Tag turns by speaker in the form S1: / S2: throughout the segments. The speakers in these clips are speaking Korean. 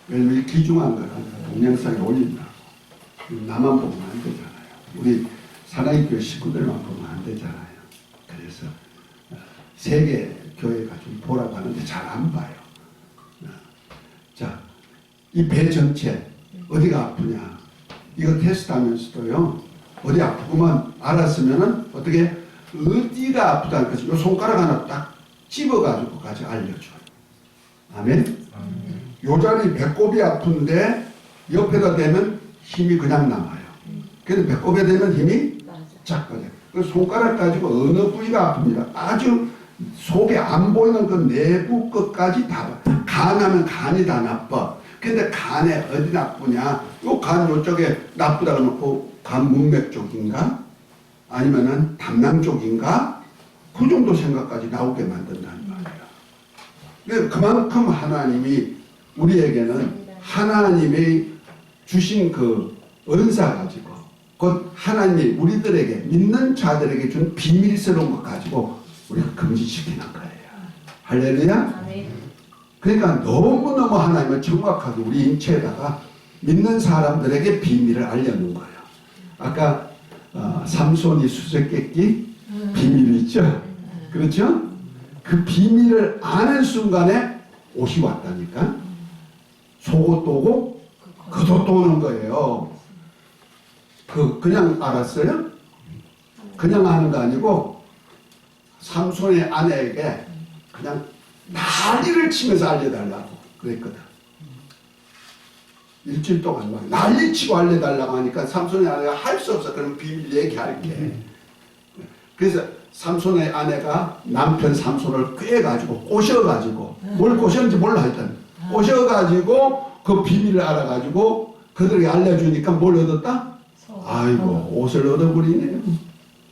S1: 왜냐면 이 귀중한 거는 동영상에 올린다고. 나만 보면 안 되잖아요. 우리 사랑의교회 식구들만 보면 안 되잖아요. 그래서 세계 교회가 좀 보라고 하는데 잘 안 봐요. 자, 이 배 전체 어디가 아프냐? 이거 테스트하면서도요. 어디 아프구만 알았으면은 어떻게 어디가 아프다는 것을 요 손가락 하나 딱 집어가지고 가지 알려줘요. 아멘? 요 자리 배꼽이 아픈데 옆에다 대면 힘이 그냥 남아요. 그래서 배꼽에 대면 힘이 작거든요. 그 손가락 가지고 어느 부위가 아픕니다. 아주 속에 안 보이는 그 내부 끝까지 다 봐. 간하면 간이 다 나빠. 근데 간에 어디 나쁘냐? 요 간 요쪽에 나쁘다고 놓고 간 문맥 쪽인가? 아니면은 담낭 쪽인가? 그 정도 생각까지 나오게 만든다는 말이에요. 그만큼 하나님이 우리에게는 하나님의 주신 그 은사 가지고 곧 하나님이 우리들에게 믿는 자들에게 준 비밀스러운 것 가지고 우리가 금지시키는 거예요. 할렐루야. 그러니까 너무너무 하나님은 정확하게 우리 인체에다가 믿는 사람들에게 비밀을 알려놓은 거예요. 아까 삼손이 수수께끼 비밀이 있죠. 그렇죠? 그 비밀을 아는 순간에 옷이 왔다니까. 속옷도 오고 그도 오는 거예요. 그냥 알았어요? 그냥 아는 거 아니고 삼손의 아내에게 그냥 난리를 치면서 알려달라고 그랬거든. 일주일 동안 막 난리치고 알려달라고 하니까 삼손의 아내가 할 수 없어. 그럼 비밀 얘기할게. 그래서 삼손의 아내가 남편 삼손을 꿰가지고 꼬셔가지고 뭘 꼬셨는지 몰라 하여튼 꼬셔가지고 그 비밀을 알아가지고 그들에게 알려주니까 뭘 얻었다? 아이고 옷을 얻어버리네요.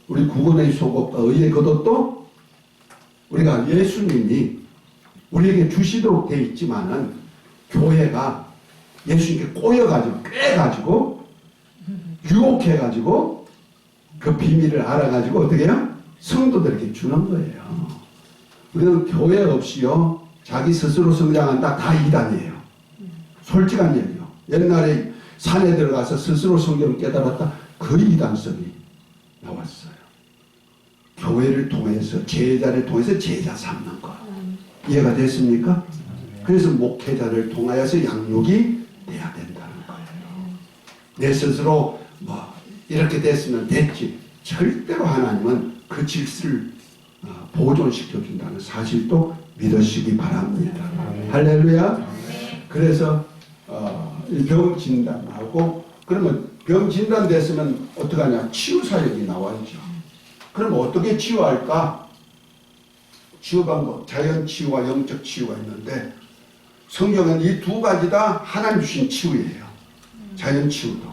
S1: 우리 구원의 속옷과 의의 겉옷도 우리가 예수님이 우리에게 주시도록 되어 있지만은 교회가 예수님께 꼬여가지고 꿰가지고 유혹해가지고 그 비밀을 알아가지고 어떻게 해요? 성도들에게 주는 거예요. 우리는 교회 없이요 자기 스스로 성장한다 다 이단이에요. 솔직한 얘기요. 옛날에 산에 들어가서 스스로 성경을 깨달았다 그 이단성이 나왔어요. 교회를 통해서 제자를 통해서 제자 삼는 거 이해가 됐습니까? 그래서 목회자를 통하여서 양육이 돼야 된다는 거예요. 내 스스로 뭐 이렇게 됐으면 됐지. 절대로 하나님은 그 질서를 보존시켜준다는 사실도 믿으시기 바랍니다. 할렐루야. 그래서 병 진단하고 그러면 병 진단 됐으면 어떡하냐? 치유 사역이 나와야죠. 그럼 어떻게 치유할까? 치유 방법, 자연 치유와 영적 치유가 있는데 성경은 이 두 가지 다 하나님 주신 치유예요. 자연 치유도.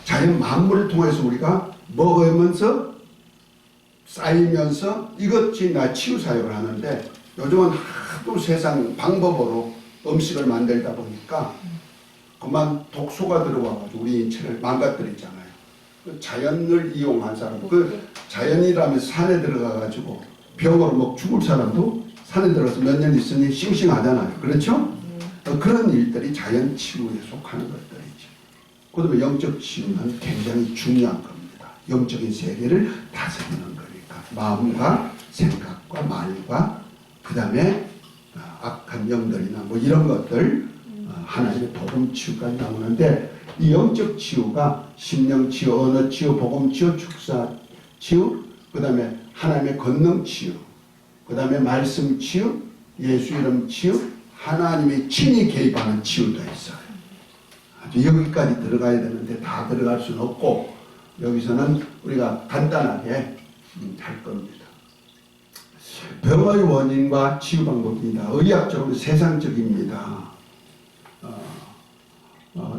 S1: 자연 만물을 통해서 우리가 먹으면서 쌓이면서 이것이 나 치유 사역을 하는데 요즘은 하도 세상 방법으로 음식을 만들다 보니까 그만 독소가 들어와가지고 우리 인체를 망가뜨리잖아요. 그 자연을 이용한 사람, 그 자연이라면 산에 들어가가지고 병으로 뭐 죽을 사람도 산에 들어가서 몇 년 있으니 싱싱하잖아요. 그렇죠? 그런 일들이 자연 치유에 속하는 것들이죠. 그 다음에 영적 치유는 굉장히 중요한 겁니다. 영적인 세계를 다스리는 거니까 마음과 생각과 말과 그 다음에 악한 영들이나 뭐 이런 것들 하나님의 복음 치유까지 나오는데 이 영적 치유가 심령 치유, 언어 치유, 복음 치유, 축사 치유, 그 다음에 하나님의 권능 치유, 그 다음에 말씀 치유, 예수 이름 치유, 하나님의 친히 개입하는 치유도 있어요. 아주 여기까지 들어가야 되는데 다 들어갈 수는 없고 여기서는 우리가 간단하게 할 겁니다. 병의 원인과 치유 방법입니다. 의학적으로 세상적입니다.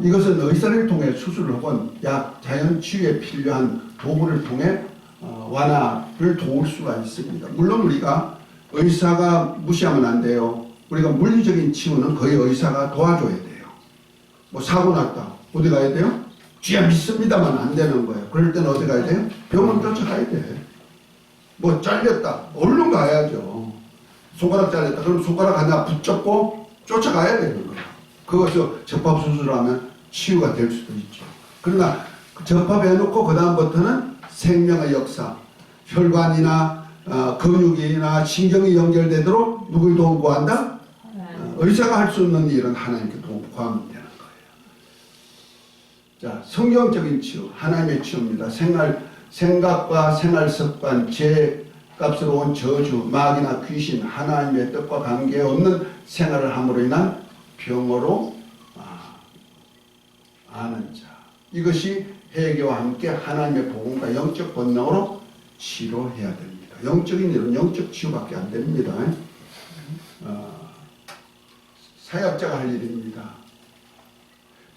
S1: 이것은 의사를 통해 수술 혹은 약, 자연 치유에 필요한 도구를 통해 완화를 도울 수가 있습니다. 물론 우리가 의사가 무시하면 안 돼요. 우리가 물리적인 치유는 거의 의사가 도와줘야 돼요. 뭐 사고 났다. 어디 가야 돼요? 쥐야 믿습니다만 안 되는 거예요. 그럴 때는 어디 가야 돼요? 병원 쫓아가야 돼. 뭐 잘렸다. 얼른 가야죠. 손가락 잘렸다. 그럼 손가락 하나 붙잡고 쫓아가야 되는 거예요. 그것을 접합수술하면 치유가 될 수도 있죠. 그러나 접합해놓고 그 다음부터는 생명의 역사, 혈관이나 근육이나 신경이 연결되도록 누구의 도움 구한다? 의사가 할 수 없는 일은 하나님께 도움 구하면 되는 거예요. 자, 성경적인 치유, 하나님의 치유입니다. 생각과 생활 습관, 죄값으로 온 저주, 마귀나 귀신, 하나님의 뜻과 관계없는 생활을 함으로 인한 병으로 아는 자. 이것이 회개와 함께 하나님의 복음과 영적 본능으로 치료해야 됩니다. 영적인 일은 영적 치유밖에 안 됩니다. 사역자가 할 일입니다.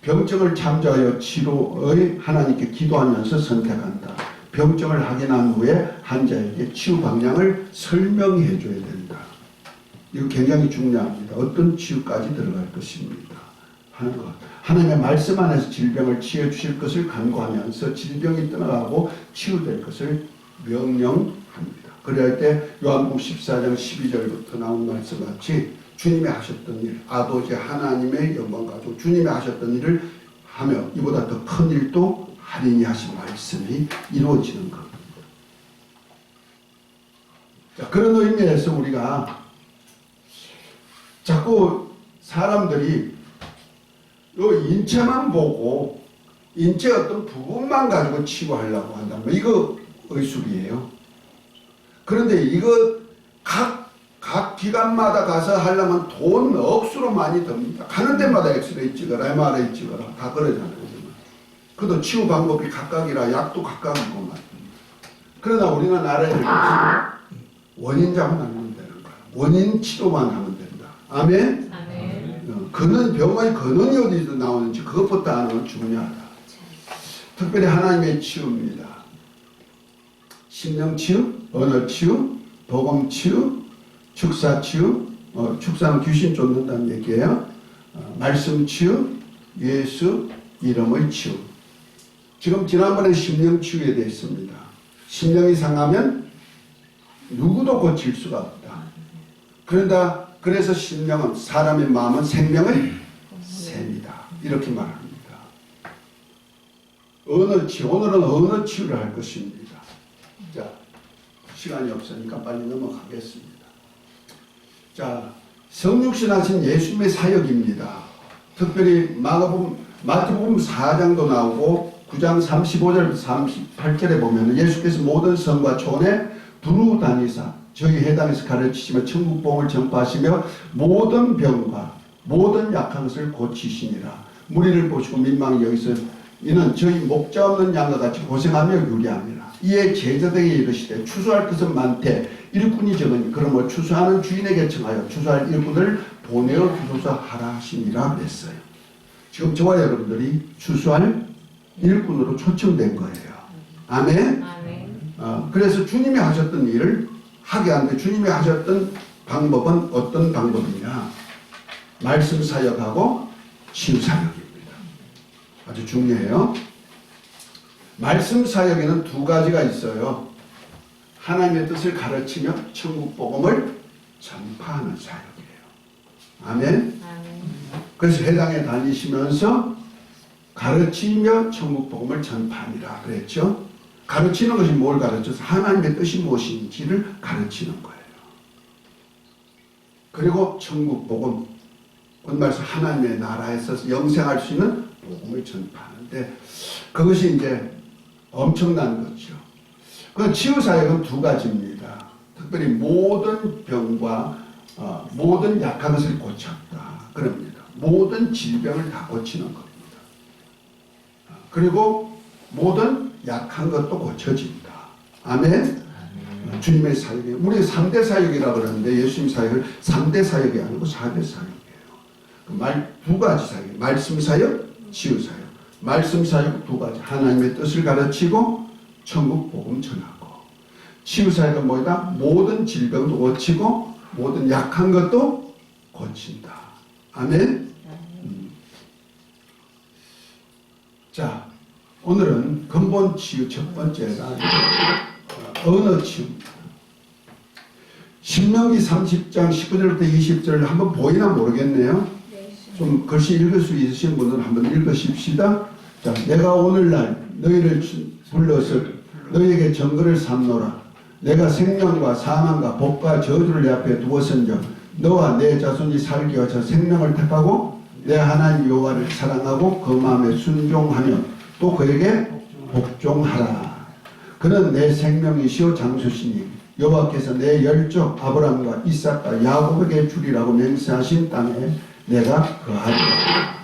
S1: 병증을 잠재하여 치료의 하나님께 기도하면서 선택한다. 병증을 확인한 후에 환자에게 치유 방향을 설명해 줘야 된다. 이거 굉장히 중요합니다. 어떤 치유까지 들어갈 것입니다. 하는 것. 하나님의 말씀 안에서 질병을 치유해 주실 것을 간구하면서 질병이 떠나가고 치유될 것을 명령합니다. 그래야 할 때 요한복음 14장 12절부터 나온 말씀 같이 주님이 하셨던 일, 아버지 하나님의 영광 가지고 주님이 하셨던 일을 하며 이보다 더 큰 일도 하리니 하신 말씀이 이루어지는 겁니다. 자, 그런 의미에서 우리가 자꾸 사람들이 요 인체만 보고 인체 어떤 부분만 가지고 치유하려고 한다면 이거 의술이에요. 그런데 이거 각 기관마다 가서 하려면 돈 억수로 많이 듭니다. 가는 데마다 엑스레이 찍어라, MRI 찍어라 다 그러잖아요. 그것도 치유 방법이 각각이라 약도 각각이고 말입니다. 그러나 우리가 알아야 될 것은 원인 잡으면 되는 거야. 원인 치료만 하면 된다. 아멘? 아멘. 병의 근원이 어디서 나오는지 그것부터 아는 건 중요하다. 특별히 하나님의 치유입니다. 심령 치유, 언어 치유, 복음 치유, 축사 치유, 축사는 귀신 쫓는다는 얘기예요. 말씀 치유, 예수 이름의 치유. 지금 지난번에 심령 치유에 대해 있습니다. 심령이 상하면 누구도 고칠 수가 없다. 그래서 심령은 사람의 마음은 생명의 샘이다. 이렇게 말합니다. 언어 치유, 오늘은 언어 치유를 할 것입니다. 자, 시간이 없으니까 빨리 넘어가겠습니다. 자, 성육신 하신 예수님의 사역입니다. 특별히 마태복음 4장도 나오고 9장 35절부터 38절에 보면 예수께서 모든 성과 촌에 두루 다니사 저희 회당에서 가르치시며 천국 복음을 전파하시며 모든 병과 모든 약한 것을 고치시니라. 무리를 보시고 민망히 여기서 이는 저희 목자 없는 양과 같이 고생하며 유리함이라. 이에 제자들에게 이르시되 추수할 것은 많되 일꾼이 적으니 그러므로 추수하는 주인에게 청하여 추수할 일꾼을 보내어 주소서 하라 하시니라 그랬어요. 지금 저와 여러분들이 추수할 일꾼으로 초청된 거예요. 아멘? 그래서 주님이 하셨던 일을 하게 하는데 주님이 하셨던 방법은 어떤 방법이냐? 말씀 사역하고 치유 사역입니다. 아주 중요해요. 말씀 사역에는 두 가지가 있어요. 하나님의 뜻을 가르치며 천국 복음을 전파하는 사역이에요. 아멘? 그래서 회당에 다니시면서 가르치며 천국 복음을 전파하니라 그랬죠. 가르치는 것이 뭘 가르쳐서 하나님의 뜻이 무엇인지를 가르치는 거예요. 그리고 천국 복음, 곧말해서 하나님의 나라에서 영생할 수 있는 복음을 전파하는데 그것이 이제 엄청난 거죠. 그 치유사역은 두 가지입니다. 특별히 모든 병과 모든 약한 것을 고쳤다. 그럽니다. 모든 질병을 다 고치는 겁니다. 그리고 모든 약한 것도 고쳐진다. 아멘? 주님의 사역이 우리 3대 사역이라고 그러는데 예수님 사역을 3대 사역이 아니고 4대 사역이에요. 두 가지 사역. 말씀 사역, 치유 사역. 말씀 사역 두 가지. 하나님의 뜻을 가르치고 천국 복음 전하고. 치유 사역은 뭐다? 모든 질병도 고치고 모든 약한 것도 고친다. 아멘? 자, 오늘은 근본 치유 첫 번째가 언어 치유입니다. 신명기 30장 19절부터 20절 한번 보이나 모르겠네요. 좀 글씨 읽을 수 있으신 분들은 한번 읽으십시다. 자, 내가 오늘날 너희를 불러서 너희에게 정거를 삼노라. 내가 생명과 사망과 복과 저주를 내 앞에 두었은즉 너와 내 자손이 살기 위하여 생명을 택하고 내 하나님 여호와를 사랑하고 그 마음에 순종하며 또 그에게 복종하라. 그는 내 생명이시오 장수시니 여호와께서 내 열조 아브라함과 이삭과 야곱에게 주리라고 맹세하신 땅에 내가 거하리라.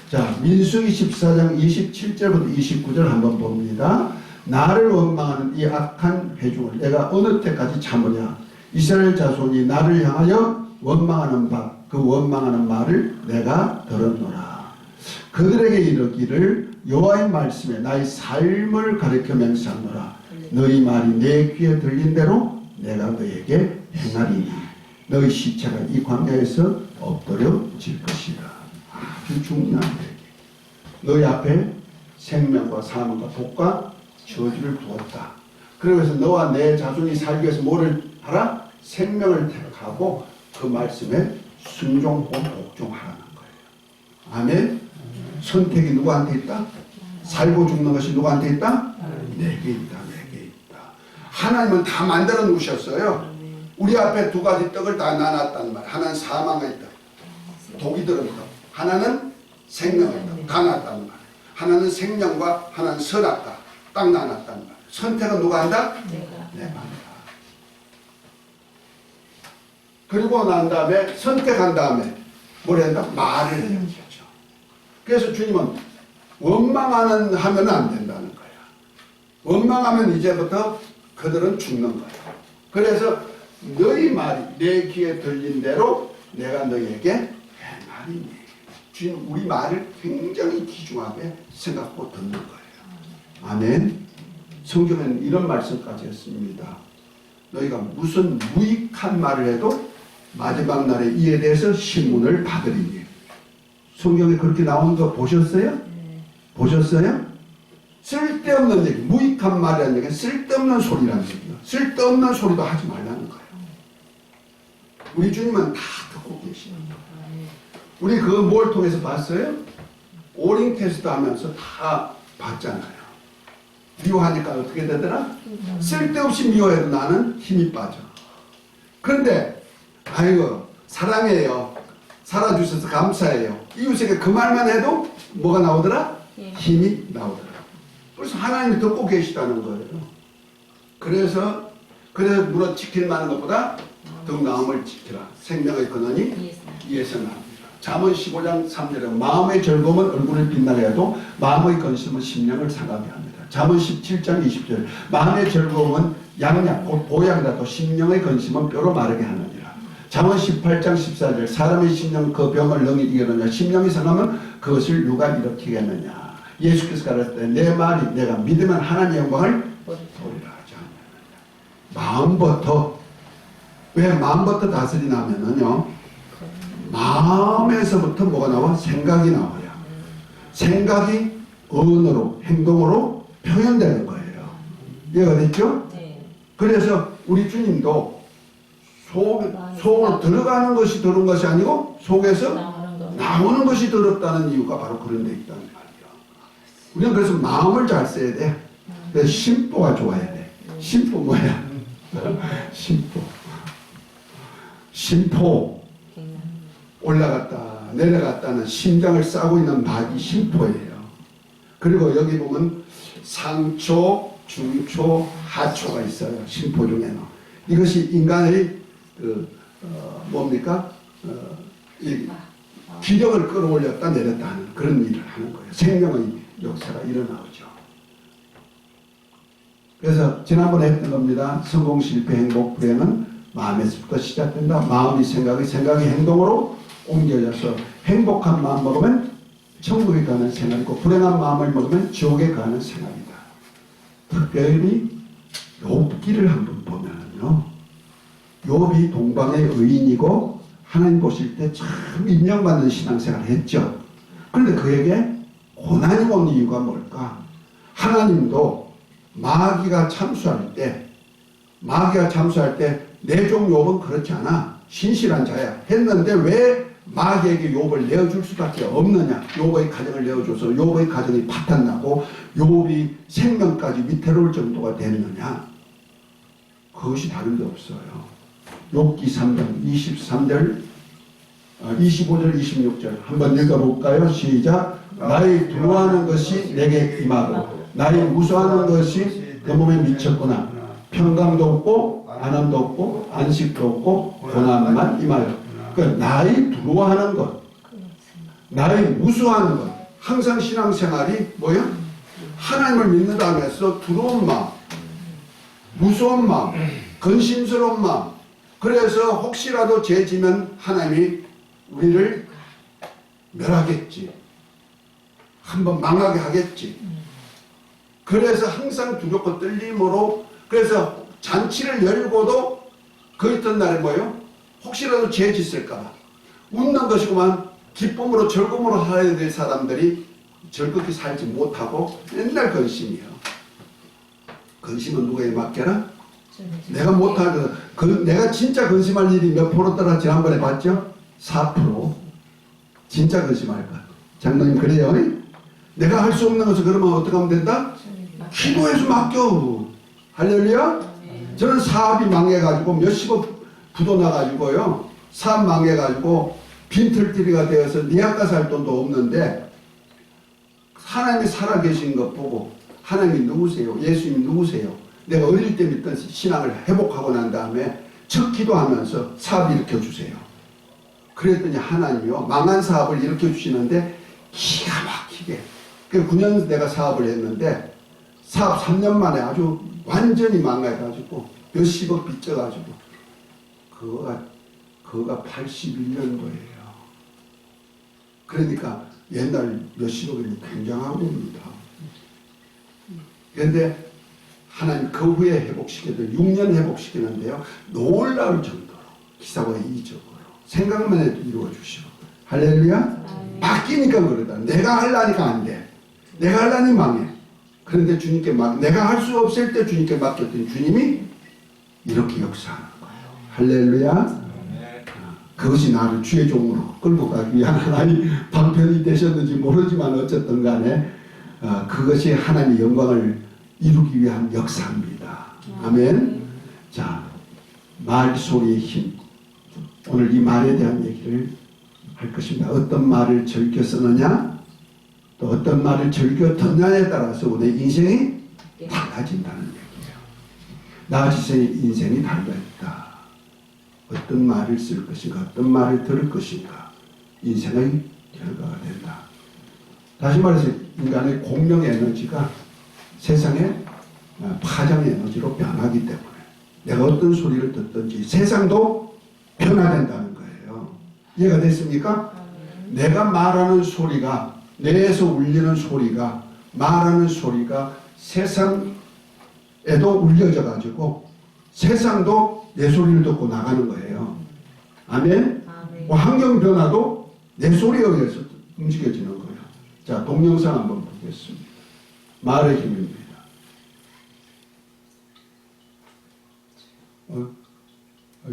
S1: 자, 민수기 14장 27절부터 29절 한번 봅니다. 나를 원망하는 이 악한 회중을 내가 어느 때까지 참으냐. 이스라엘 자손이 나를 향하여 원망하는 바 그 원망하는 말을 내가 들었노라. 그들에게 이르기를 여호와의 말씀에 나의 삶을 가르쳐 맹세하노라. 너희 말이 내 귀에 들린 대로 내가 너에게 행하리니 너희 시체가 이 광야에서 엎드려질 것이라. 아주 중요한 얘기. 너희 앞에 생명과 사망과 복과 저주를 두었다. 그러면서 너와 내 자손이 살기 위해서 뭐를 하라? 생명을 택하고 그 말씀에 순종하고 복종하라는 거예요. 아멘. 선택이 누구한테 있다? 살고 죽는 것이 누구한테 있다? 내게 있다. 내게 있다. 하나님은 다 만들어 놓으셨어요. 우리 앞에 두 가지 떡을 다 나눴단 말이에요. 하나는 사망의 떡, 독이 들은 떡. 하나는 생명의 떡, 다 놨단 말이에요. 하나는 생명과 하나는 선악과 딱 나눴단 말이에요. 선택은 누가 한다? 내가 한다. 그리고 난 다음에 선택한 다음에 뭘 한다? 말을 해야죠. 그래서 주님은 원망하면 안 된다는 거야. 원망하면 이제부터 그들은 죽는 거야. 그래서 너희 말이 내 귀에 들린 대로 내가 너희에게 행하리니. 주님 우리 말을 굉장히 귀중하게 생각하고 듣는 거예요. 아멘. 성경에는 이런 말씀까지 했습니다. 너희가 무슨 무익한 말을 해도 마지막 날에 이에 대해서 신문을 받으리니. 성경에 그렇게 나오는 거 보셨어요? 보셨어요? 쓸데없는 얘기, 무익한 말이라는 얘기는 쓸데없는 소리라는 얘기예요. 쓸데없는 소리도 하지 말라는 거예요. 우리 주님은 다 듣고 계시는 거예요. 우리 그거 뭘 통해서 봤어요? 오링 테스트 하면서 다 봤잖아요. 미워하니까 어떻게 되더라? 쓸데없이 미워해도 나는 힘이 빠져. 그런데 아이고 사랑해요. 살아주셔서 감사해요. 이웃에게 그 말만 해도 뭐가 나오더라? 힘이 나오더라. 그래서 하나님이 듣고 계시다는 거예요. 그래서 물어 지킬 만한 것보다 더욱 나음을 지키라. 생명의 근원이 이에서 나옵니다. 잠언 15장 3절에 마음의 즐거움은 얼굴을 빛나게 해도 마음의 건심은 심령을 상하게 합니다. 잠언 17장 20절 마음의 즐거움은 양약 곧 보양이라 또 심령의 건심은 뼈로 마르게 하느니라. 잠언 18장 14절 사람의 심령 그 병을 능히 이기느냐. 심령이 상하면 그것을 누가 일으키겠느냐. 예수께서 가르칠 때 내 말이 내가 믿으면 하나님의 영광을 보리라 하지 않느냐. 마음부터 왜 마음부터 다스리냐면요. 마음에서부터 뭐가 나와? 생각이 나와요. 생각이 언어로 행동으로 표현되는 거예요. 이해가 됐죠? 그래서 우리 주님도 속으로 들어가는 것이 들은 것이 아니고 속에서 나오는 것이 들었다는 이유가 바로 그런 데 있다는 말이야. 우리는 그래서 마음을 잘 써야 돼. 그래서 심보가 좋아야 돼. 심보 뭐야? 심포 올라갔다 내려갔다는 심장을 싸고 있는 막이 심포예요. 그리고 여기 보면 상초, 중초, 하초가 있어요. 심포 중에는. 이것이 인간의 이 기력을 끌어올렸다 내렸다 하는 그런 일을 하는 거예요. 생명의 역사가 일어나죠. 그래서 지난번에 했던 겁니다. 성공, 실패, 행복, 불행은 마음에서부터 시작된다. 마음이 생각이 행동으로 옮겨져서 행복한 마음 먹으면 천국에 가는 생각이고 불행한 마음을 먹으면 지옥에 가는 생각이다. 특별히 욥기를 한번 보면요. 욥이 동방의 의인이고 하나님 보실 때 참 인정받는 신앙생활을 했죠. 그런데 그에게 고난이 온 이유가 뭘까? 하나님도 마귀가 참수할 때 내 종 욥은 그렇지 않아. 신실한 자야. 했는데 왜 마귀에게 욥을 내어줄 수밖에 없느냐? 욥의 가정을 내어줘서 욥의 가정이 파탄나고 욥이 생명까지 위태로울 정도가 됐느냐? 그것이 다른 데 없어요. 욥기 3장 23절 25절 26절 한번 읽어볼까요? 시작. 나의 두려워하는 것이 내게 임하고 나의 무서워하는 것이 내 몸에 미쳤구나. 평강도 없고 안함도 없고 안식도 없고 고난만 임하여. 그러니까 나의 두려워하는 것, 나의 무서워하는 것. 항상 신앙생활이 뭐야? 하나님을 믿는다 하면서 두려운 마음, 무서운 마음, 근심스러운 마음. 그래서 혹시라도 죄 지면 하나님이 우리를 멸하겠지. 한번 망하게 하겠지. 그래서 항상 두렵고 떨림으로, 그래서 잔치를 열고도 그 이튿날에 뭐예요? 혹시라도 죄 짓을까봐 웃는 것이구만. 기쁨으로 즐거움으로 살아야 될 사람들이 즐겁게 살지 못하고 맨날 근심이에요. 근심은 누구에게 맡겨라? 내가 못하거든. 내가 진짜 근심할 일이 몇 프로더라 지난번에 봤죠? 4%. 진짜 근심할 것. 장로님 그래요? 내가 할 수 없는 것을 그러면 어떻게 하면 된다? 기도해서 맡겨. 할렐루야? 저는 사업이 망해가지고 몇십억 부도 나가지고요. 사업 망해가지고 빈털터리가 되어서 니아까 살 돈도 없는데 하나님이 살아계신 것 보고 하나님이 누구세요? 예수님이 누구세요? 내가 어릴 때 믿던 신앙을 회복하고 난 다음에 첫 기도하면서 사업 일으켜주세요. 그랬더니 하나님이요. 망한 사업을 일으켜주시는데 기가 막히게. 그 9년 내가 사업을 했는데 사업 3년 만에 아주 완전히 망해가지고 몇십억 빚져가지고 그거가 81년도예요. 그러니까 옛날 몇십억이면 굉장한 겁니다. 그런데 하나님 그 후에 회복시켜도 6년 회복시키는데요. 놀라울 정도로 기사와 이적으로 생각만 해도 이루어주시고. 할렐루야? 바뀌니까 그러다. 내가 하려니까 안 돼. 내가 하려니 망해. 그런데 주님께 내가 할 수 없을 때 주님께 맡겼더니 주님이 이렇게 역사하는 거예요. 할렐루야? 그것이 나를 주의 종으로 끌고 가기 위한 하나님 방편이 되셨는지 모르지만 어쨌든 간에 그것이 하나님의 영광을 이루기 위한 역사입니다. 아멘. 자, 말소리의 힘. 오늘 이 말에 대한 얘기를 할 것입니다. 어떤 말을 즐겨 쓰느냐, 또 어떤 말을 즐겨 듣느냐에 따라서 우리의 인생이 달라진다는 얘기예요. 나 자신의 인생이 달라있다. 어떤 말을 쓸 것인가, 어떤 말을 들을 것인가, 인생의 결과가 된다. 다시 말해서 인간의 공명 에너지가 세상의 파장 에너지로 변하기 때문에 내가 어떤 소리를 듣든지 세상도 변화된다는 거예요. 이해가 됐습니까? 내가 말하는 소리가, 뇌에서 울리는 소리가, 말하는 소리가 세상에도 울려져 가지고 세상도 내 소리를 듣고 나가는 거예요. 아멘? 환경 변화도 내 소리에 의해서 움직여지는 거예요. 자, 동영상 한번 보겠습니다. 말의 힘입니다.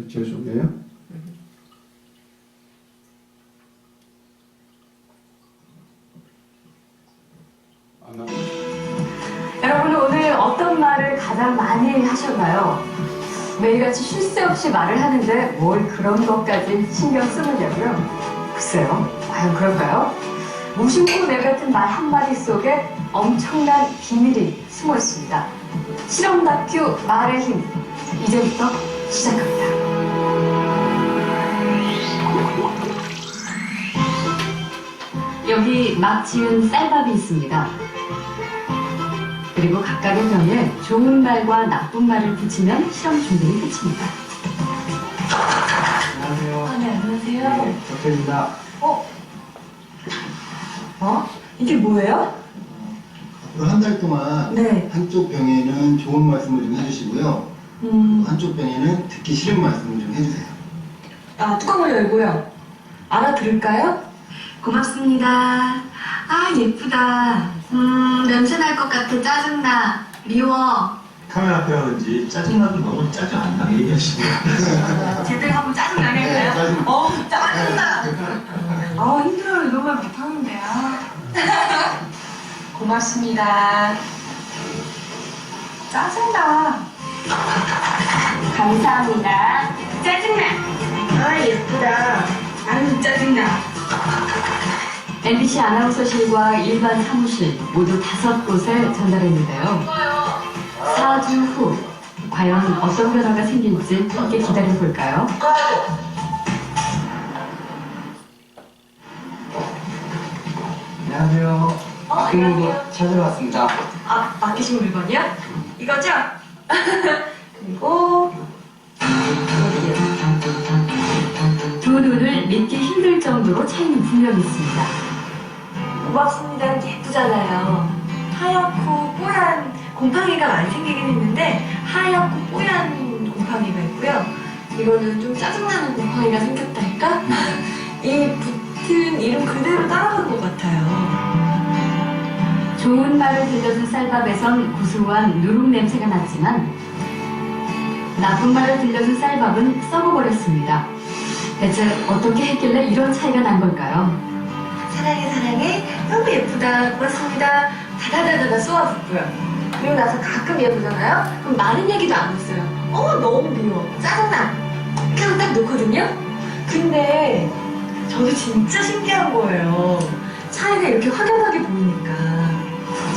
S1: 죄송해요.
S2: 여러분은 오늘 어떤 말을 가장 많이 하셨나요? 매일같이 쉴 새 없이 말을 하는데 뭘 그런 것까지 신경 쓰느냐고요? 글쎄요, 과연 그럴까요? 무심코 내뱉은 말 한마디 속에 엄청난 비밀이 숨어 있습니다. 실험 다큐 말의 힘, 이제부터 시작합니다. 여기 막 지은 쌀밥이 있습니다. 그리고 각각의 병에 좋은 말과 나쁜 말을 붙이면 실험 준비는 끝입니다.
S3: 안녕하세요.
S2: 네, 안녕하세요.
S3: 네, 덕현입니다.
S2: 이게 뭐예요?
S3: 한 달 동안
S2: 네.
S3: 한쪽 병에는 좋은 말씀을 좀 해주시고요. 한쪽 병에는 듣기 싫은 말씀을 좀 해주세요.
S2: 뚜껑을 열고요. 알아들을까요? 고맙습니다. 아, 예쁘다. 냄새 날 것 같아. 짜증나. 미워.
S4: 카메라 앞에 그런지 짜증나도 너무 짜증 안 나게 얘기하시네요.
S2: 제대로 한번 짜증나게 할까요?
S3: 네, 짜증.
S2: 짜증나. 힘들어요. 이런 말 못하는데.
S5: 고맙습니다.
S2: 짜증나. 감사합니다. 짜증나.
S5: 예쁘다. 아유, 짜증나.
S2: MBC 아나운서실과 일반 사무실 모두 5곳에 전달했는데요. 4주 후 과연 어떤 변화가 생길지 함께 기다려볼까요?
S6: 안녕하세요. 근무도
S2: 안녕하세요.
S6: 찾으러 왔습니다.
S2: 맡기신 물건이요? 이거죠? 그리고 두 눈을 믿기 힘들 정도로 차이는 분명히 있습니다.
S5: 고맙습니다. 예쁘잖아요. 하얗고 뽀얀 곰팡이가 많이 생기긴 했는데 하얗고 뽀얀 곰팡이가 있고요. 이거는 좀 짜증나는 곰팡이가 생겼달까? 이 붙은 이름 그대로 따라간 것 같아요.
S2: 좋은 말을 들려준 쌀밥에선 구수한 누룩 냄새가 났지만 나쁜 말을 들려준 쌀밥은 썩어버렸습니다. 대체 어떻게 했길래 이런 차이가 난 걸까요?
S5: 사랑해 사랑해 너무 예쁘다 고맙습니다 다다다다다 쏘아붙고요. 그리고 나서 가끔 얘 보잖아요. 그럼 많은 얘기도 안 했어요. 너무 미워 짜증나 그냥 딱 놓거든요. 근데 저도 진짜 신기한 거예요. 차이가 이렇게 확연하게 보이니까.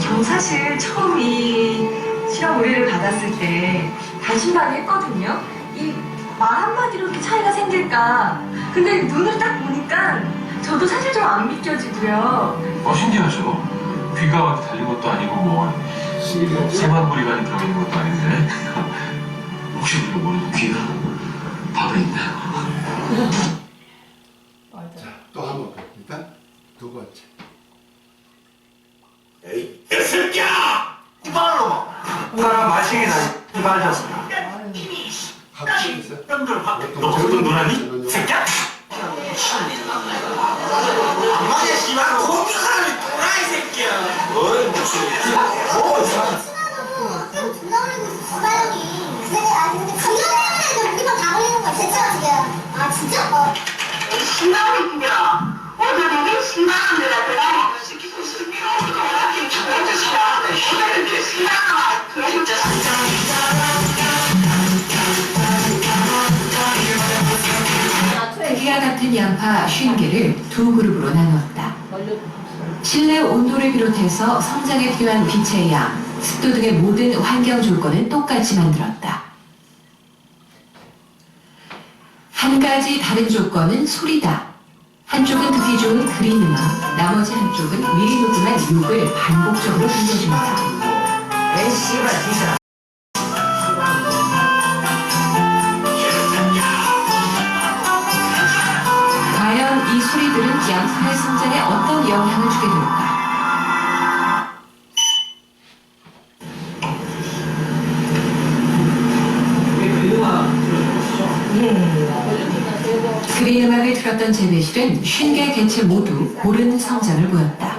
S5: 저 사실 처음 이 실험 의뢰를 받았을 때 반신반의했거든요. 이 말 한마디로 이렇게 차이가 생길까. 근데 눈을 딱 보니까 저도 사실 좀 안 믿겨지고요.
S4: 신기하죠? 귀가 달린 것도 아니고 뭐 세만부리간이 들어있는 것도 아닌데 혹시 이거 모르는 귀가 바다에 있나요?
S1: 자, 또 한 번 봅니다. 두 번째.
S7: 에이, 개새끼야! 이발로
S6: 나랑 마시기 전에 이발졌어.
S1: 확실히 있어?
S7: 놈들 확 너도 누나니? 새끼야! 엄마야 씨발 거기 사람이 또라이 새끼야. 어이 무슨 뭐 이상
S8: 존나 걸리고 있어, 주사형이. 근데 지금 우리만 다 걸리는 거야, 진짜 지금. 아, 진짜?
S9: 신나는 인기라 오늘은 신나는 데가 그다음에 그 새끼 소스를 밀어오니까 이렇게 저한테 사랑하는 힘을 이렇게 신나는 그 진짜
S10: 크기와 같은 양파 50개를 두 그룹으로 나누었다. 실내 온도를 비롯해서 성장에 필요한 빛의 양, 습도 등의 모든 환경 조건은 똑같이 만들었다. 한 가지 다른 조건은 소리다. 한쪽은 듣기 좋은 그린 음악, 나머지 한쪽은 미리 녹음한 욕을 반복적으로 들려줍니다.
S6: 에이 씨발 진짜.
S10: 과연 이 소리들은 양파의 성장에 어떤 영향을 주게 될까? 그린 음악을 틀었던 재배실은 50개 개체 모두 고른 성장을 보였다.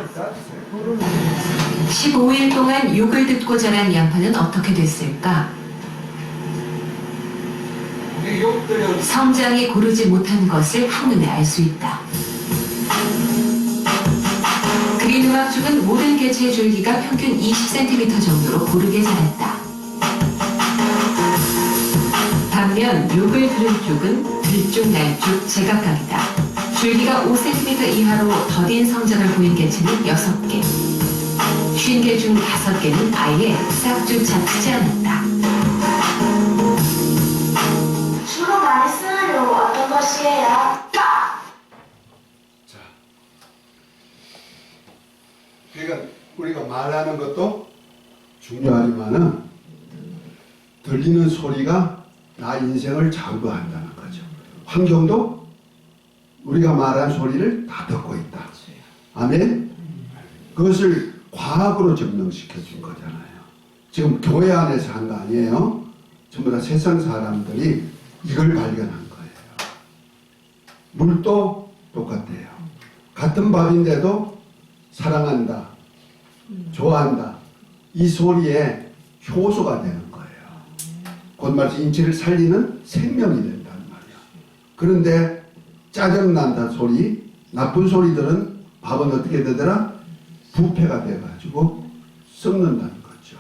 S10: 15일 동안 욕을 듣고 자란 양파는 어떻게 됐을까? 성장이 고르지 못한 것을 한눈에 알 수 있다. 그린 음악 쪽은 모든 개체의 줄기가 평균 20cm 정도로 고르게 자랐다. 반면 욕을 들은 쪽은 들쭉날쭉 제각각이다. 줄기가 5cm 이하로 더딘 성장을 보인 개체는 6개. 50개 중 5개는 아예 싹조차 크지 않았다.
S8: 주로 많이 쓰는 용 어떤 것이에요?
S1: 자, 그러니까 우리가 말하는 것도 중요하지만은 들리는 소리가 나 인생을 좌우한다는 거죠. 환경도 우리가 말한 소리를 다 듣고 있다. 아멘? 그것을 과학으로 증명시켜 준 거잖아요. 지금 교회 안에서 한 거 아니에요? 전부 다 세상 사람들이 이걸 발견한 거예요. 물도 똑같아요. 같은 밥인데도 사랑한다, 좋아한다, 이 소리에 효소가 되는 거예요. 곧 말해서 인체를 살리는 생명이 된단 말이야. 그런데 짜증난다 소리, 나쁜 소리들은 밥은 어떻게 되더라? 부패가 돼가지고 썩는다는 거죠.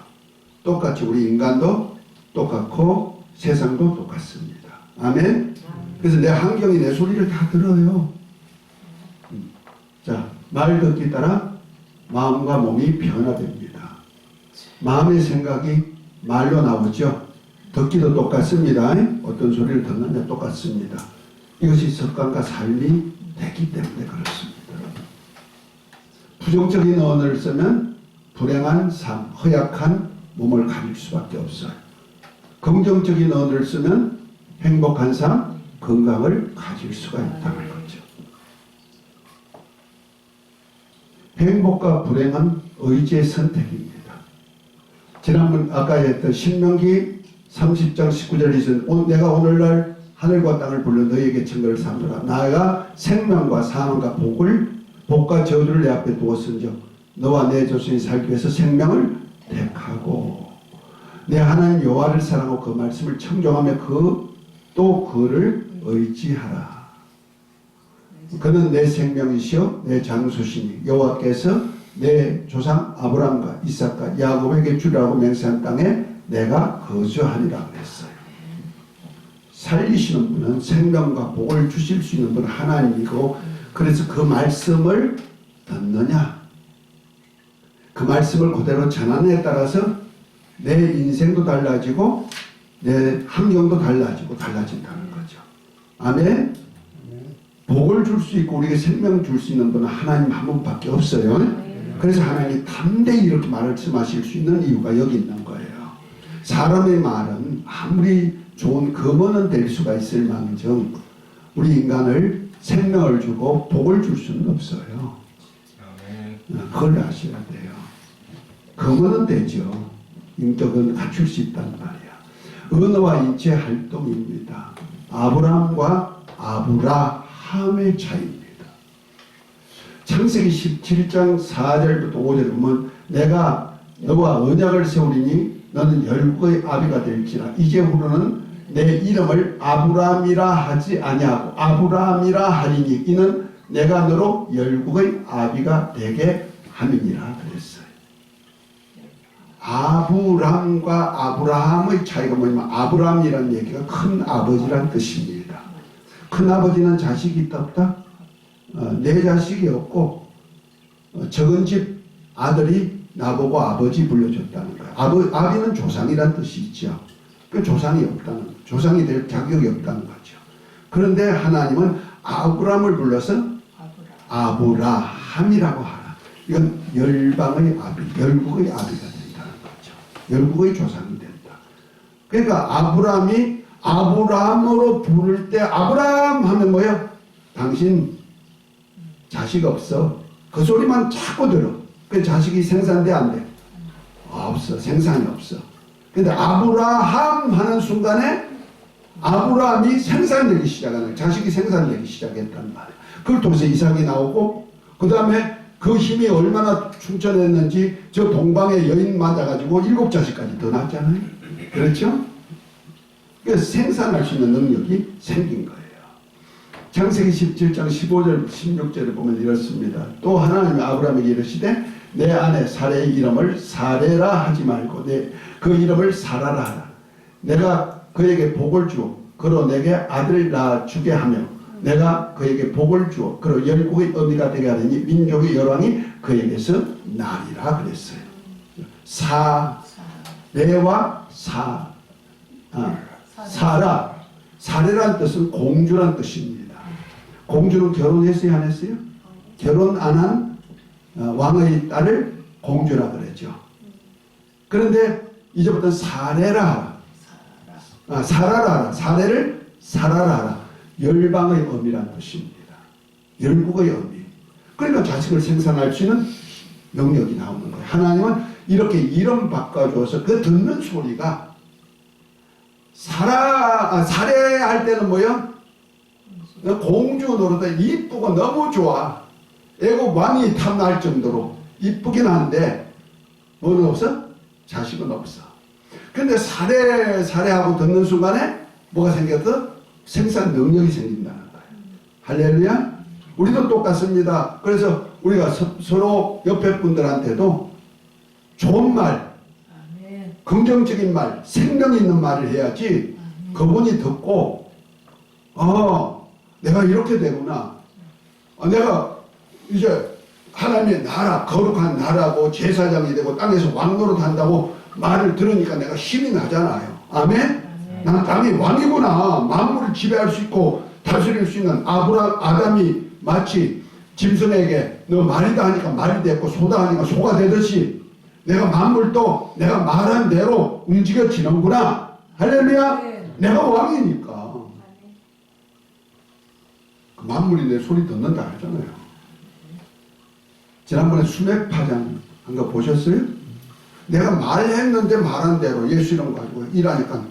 S1: 똑같이 우리 인간도 똑같고 세상도 똑같습니다. 아멘. 그래서 내 환경이 내 소리를 다 들어요. 자, 말 듣기 따라 마음과 몸이 변화됩니다. 마음의 생각이 말로 나오죠. 듣기도 똑같습니다. 어떤 소리를 듣느냐 똑같습니다. 이것이 습관과 삶이 되기 때문에 그렇습니다. 부정적인 언어를 쓰면 불행한 삶, 허약한 몸을 가질 수밖에 없어요. 긍정적인 언어를 쓰면 행복한 삶, 건강을 가질 수가 있다는 거죠. 행복과 불행은 의지의 선택입니다. 지난번 아까 했던 신명기 30장 19절에 내가 오늘날 하늘과 땅을 불러 너희에게 증거를 삼으라. 나가 생명과 사망과 복과 저주를 내 앞에 두었은즉 너와 내 조상이 살기 위해서 생명을 택하고 내 하나님 여호와를 사랑하고 그 말씀을 청종하며 또 그를 의지하라. 그는 내 생명이시여 내 장수시니 여호와께서 내 조상 아브라함과 이삭과 야곱에게 주라고 맹세한 땅에 내가 거주하리라 그랬어요. 살리시는 분은 생명과 복을 주실 수 있는 분은 하나님이고, 그래서 그 말씀을 듣느냐, 그 말씀을 그대로 전하느냐에 따라서 내 인생도 달라지고 내 환경도 달라진다는 거죠. 아멘. 복을 줄 수 있고 우리에게 생명을 줄 수 있는 분은 하나님 한 분밖에 없어요. 그래서 하나님이 담대히 이렇게 말씀하실 수 있는 이유가 여기 있는 거예요. 사람의 말은 아무리 좋은 금언은 될 수가 있을 망정 우리 인간을 생명을 주고 복을 줄 수는 없어요. 그걸 아셔야 돼요. 금언은 되죠. 인격은 갖출 수 있단 말이야. 언어와 인체 활동입니다. 아브라함과 아브라함의 차이입니다. 창세기 17장 4절부터 5절 보면 내가 너와 언약을 세우리니 너는 열국의 아비가 될지라. 이제후로는 내 이름을 아브라함이라 하지 아니하고 아브라함이라 하리니 이는 내가 너로 열국의 아비가 되게 함이니라 그랬어요. 아브람과 아브라함의 차이가 뭐냐면 아브라함이라는 얘기가 큰 아버지란 뜻입니다. 큰 아버지는 자식이 있다 없다? 내 자식이 없고 적은 집 아들이 나보고 아버지 불러줬다는 거예요. 아비는 조상이란 뜻이 있죠. 그 조상이 없다는 거예요. 조상이 될 자격이 없다는 거죠. 그런데 하나님은 아브람을 불러서 아브라함이라고 하라. 이건 열방의 아비, 열국의 아비가 된다는 거죠. 열국의 조상이 된다. 그러니까 아브람이 아브람으로 부를 때 아브람 하면 뭐예요? 당신 자식 없어. 그 소리만 자꾸 들어. 그 자식이 생산돼 안 돼? 없어. 생산이 없어. 근데 아브라함 하는 순간에 아브라함이 생산되기 시작하는 거예요. 자식이 생산되기 시작했단 말이에요. 그걸 통해서 이삭이 나오고 그 다음에 그 힘이 얼마나 충천했는지 저 동방의 여인 맞아가지고 7자식까지 더 낳았잖아요. 그렇죠? 그래서 생산할 수 있는 능력이 생긴 거예요. 창세기 17장 15절 16절에 보면 이렇습니다. 또 하나님이 아브라함에게 이르시되 내 아내 사레의 이름을 사레라 하지 말고 그 이름을 사라라 하라. 내가 그에게 복을 주어 그로 내게 아들을 낳아주게 하며 내가 그에게 복을 주어 그로 열국의 어미가 되게 하리니 민족의 열왕이 그에게서 나리라 그랬어요. 사레와 사라. 사레란 뜻은 공주란 뜻입니다. 공주는 결혼했어요, 안 했어요? 결혼 안 한 왕의 딸을 공주라 그랬죠. 그런데 이제부터 사레라 하라. 사라라 하라. 사레를 사라라 하라. 열방의 어미란 뜻입니다. 열국의 어미. 그러니까 자식을 생산할 수 있는 능력이 나오는 거예요. 하나님은 이렇게 이름 바꿔줘서 그 듣는 소리가 사례할 때는 뭐예요? 공주 노릇에 이쁘고 너무 좋아. 애국 왕이 탐날 정도로 이쁘긴 한데 뭐는 없어? 자식은 없어. 근데 사례하고 듣는 순간에 뭐가 생겼어? 생산 능력이 생긴다는 거예요. 할렐루야. 우리도 똑같습니다. 그래서 우리가 서로 옆에 분들한테도 좋은 말, 긍정적인 말, 생명 있는 말을 해야지 그분이 듣고 내가 이렇게 되구나. 내가 이제 하나님의 나라, 거룩한 나라고 제사장이 되고 땅에서 왕노릇 한다고 말을 들으니까 내가 힘이 나잖아요. 아멘? 난 땅의 왕이구나. 만물을 지배할 수 있고 다스릴 수 있는 아담이 마치 짐승에게 너 말이다 하니까 말이 됐고 소다 하니까 소가 되듯이 내가 만물도 내가 말한 대로 움직여지는구나. 할렐루야. 내가 왕이니까 그 만물이 내 소리 듣는다 하잖아요. 지난번에 수맥파장 한 거 보셨어요? 내가 말했는데 말한 대로 예수 이름 가지고 일하니까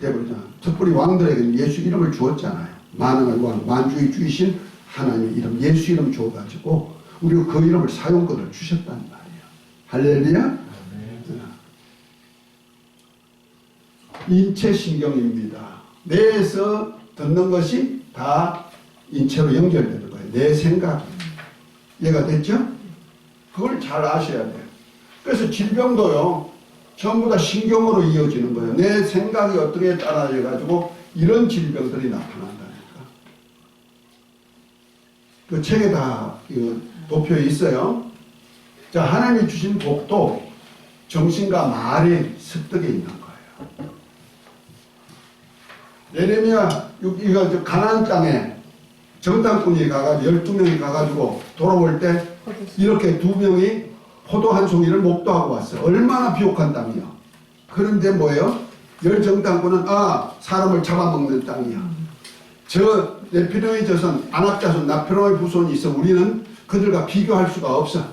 S1: 돼버리잖아. 특별히 왕들에게는 예수 이름을 주었잖아요. 만왕의 왕, 만주의 주이신 하나님의 이름, 예수 이름 줘가지고 우리가 그 이름을 사용권을 주셨단 말이에요. 할렐루야. 인체신경입니다. 뇌에서 듣는 것이 다 인체로 연결되는 거예요. 내 생각. 이해가 됐죠? 그걸 잘 아셔야 돼요. 그래서 질병도요, 전부 다 신경으로 이어지는 거예요. 내 생각이 어떻게 따라져가지고 이런 질병들이 나타난다니까. 그 책에 다 도표에 있어요. 자, 하나님이 주신 복도 정신과 말의 습득에 있는 거예요. 예레미야, 이거 가나안 땅에 정탐꾼이 가가지고 12명이 가가지고 돌아올 때 이렇게 2명이 포도 한 송이를 목도하고 왔어요. 얼마나 비옥한 땅이요. 그런데 뭐예요? 열정탐꾼은 사람을 잡아먹는 땅이야. 저 네피림의 자손, 아낙자손, 나페로의 후손이 있어. 우리는 그들과 비교할 수가 없어.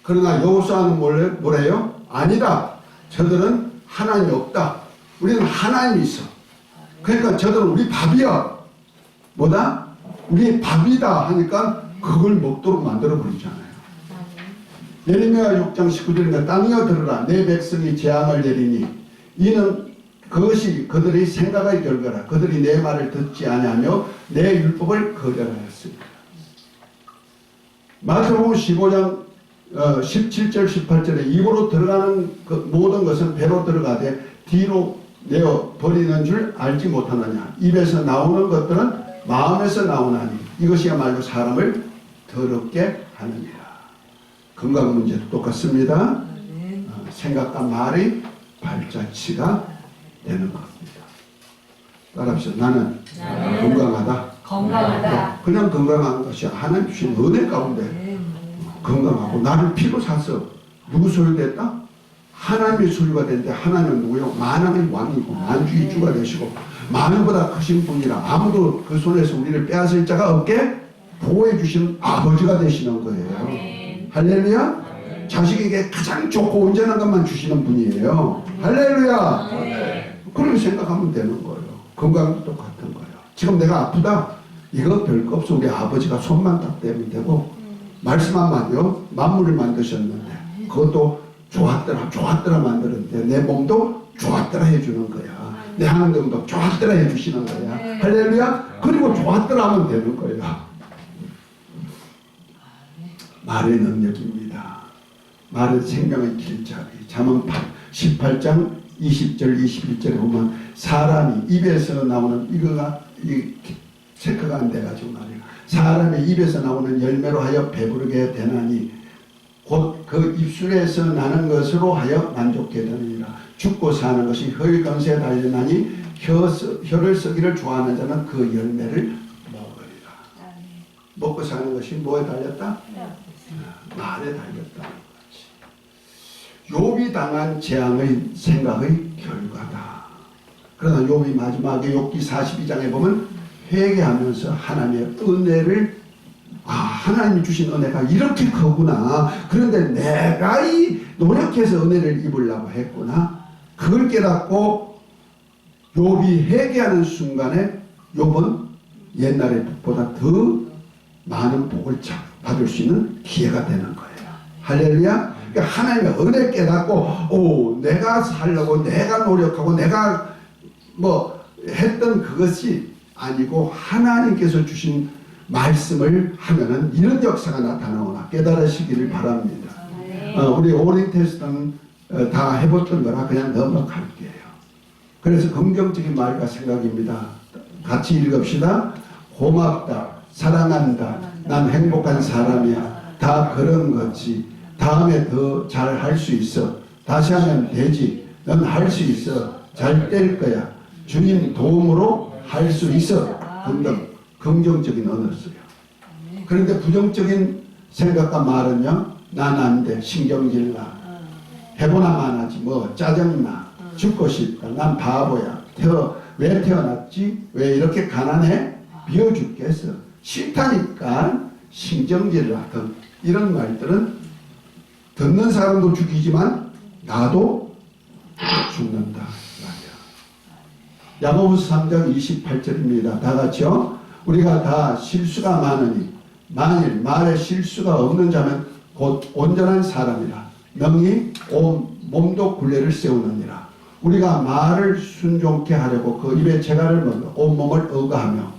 S1: 그러나 여호수아는 뭐래요? 아니다. 저들은 하나님이 없다. 우리는 하나님이 있어. 그러니까 저들은 우리 밥이야. 뭐다? 우리 밥이다 하니까 그걸 먹도록 만들어버리잖아요. 예레미야 6장 19절인가 땅이여 들으라. 내 백성이 재앙을 내리니 이는 그것이 그들의 생각의 결과라. 그들이 내 말을 듣지 아니하며 내 율법을 거절하였습니다. 마태복음 15장 17절 18절에 입으로 들어가는 그 모든 것은 배로 들어가되 뒤로 내어 버리는 줄 알지 못하느냐. 입에서 나오는 것들은 마음에서 나오나니 이것이야말로 사람을 더럽게 하느니라. 건강 문제도 똑같습니다. 생각과 말이 발자취가 되는 겁니다. 따라합시다. 나는 건강하다. 그냥 건강한 것이 하나님 주신 은혜 가운데 건강하고 나를 피로 사서 누구 소유됐다? 하나님의 소유가 됐는데 하나님은 누구요? 만왕의 왕이고 만주의 주가 되시고 만유보다 크신 분이라 아무도 그 손에서 우리를 빼앗을 자가 없게 보호해 주시는 아버지가 되시는 거예요. 할렐루야. 자식에게 가장 좋고 온전한 것만 주시는 분이에요. 할렐루야. 그렇게 생각하면 되는 거예요. 건강도 똑같은 거예요. 지금 내가 아프다? 이거 별거 없어. 우리 아버지가 손만 딱 대면 되고 말씀 한마디요. 만물을 만드셨는데 그것도 좋았더라 만드는데 내 몸도 좋았더라 해주는 거야. 내 하나님도 좋았더라 해주시는 거야. 할렐루야. 그리고 좋았더라 하면 되는 거야. 말의 능력입니다. 말은 생명의 길잡이. 잠언 18장 20절 21절에 보면 사람이 입에서 나오는 이거가 체크가 안 돼가지고 말이야. 사람의 입에서 나오는 열매로 하여 배부르게 되나니 곧 그 입술에서 나는 것으로 하여 만족게 되느니라. 죽고 사는 것이 혀의 건세에 달려나니 혀를 쓰기를 좋아하는 자는 그 열매를 먹으리라. 먹고 사는 것이 뭐에 달렸다? 말에 달렸다. 욥이 당한 재앙의 생각의 결과다. 그러나 욥이 마지막에 욥기 42장에 보면 회개하면서 하나님의 은혜를 하나님이 주신 은혜가 이렇게 크구나. 그런데 내가 노력해서 은혜를 입으려고 했구나. 그걸 깨닫고 욥이 회개하는 순간에 욥은 옛날에 보다 더 많은 복을 받을 수 있는 기회가 되는 거예요. 할렐루야. 그러니까 하나님의 은혜 깨닫고 내가 살려고 내가 노력하고 내가 뭐 했던 그것이 아니고 하나님께서 주신 말씀을 하면은 이런 역사가 나타나거나 깨달으시기를 바랍니다. 우리 오링 테스트는 다 해봤던 거라 그냥 넘어갈게요. 그래서 긍정적인 말과 생각입니다. 같이 읽읍시다. 고맙다, 사랑한다, 난 행복한 사람이야. 다 그런 거지. 다음에 더 잘 할 수 있어. 다시 하면 되지. 넌 할 수 있어. 잘 될 거야. 주님 도움으로 할 수 있어. 등등 긍정적인 언어를 써요. 그런데 부정적인 생각과 말은요. 난 안 돼. 신경질나. 해보나만 하지. 뭐 짜증나. 죽고 싶다. 난 바보야. 왜 태어났지? 왜 이렇게 가난해? 비워 죽겠어. 싫다니까 신경질을 하던 이런 말들은 듣는 사람도 죽이지만 나도 죽는다. 야고보서 3장 28절입니다. 다 같이요. 우리가 다 실수가 많으니 만일 말에 실수가 없는 자면 곧 온전한 사람이라 능히 온 몸도 굴레를 세우느니라. 우리가 말을 순종케 하려고 그 입에 재갈을 먹어 온몸을 억하며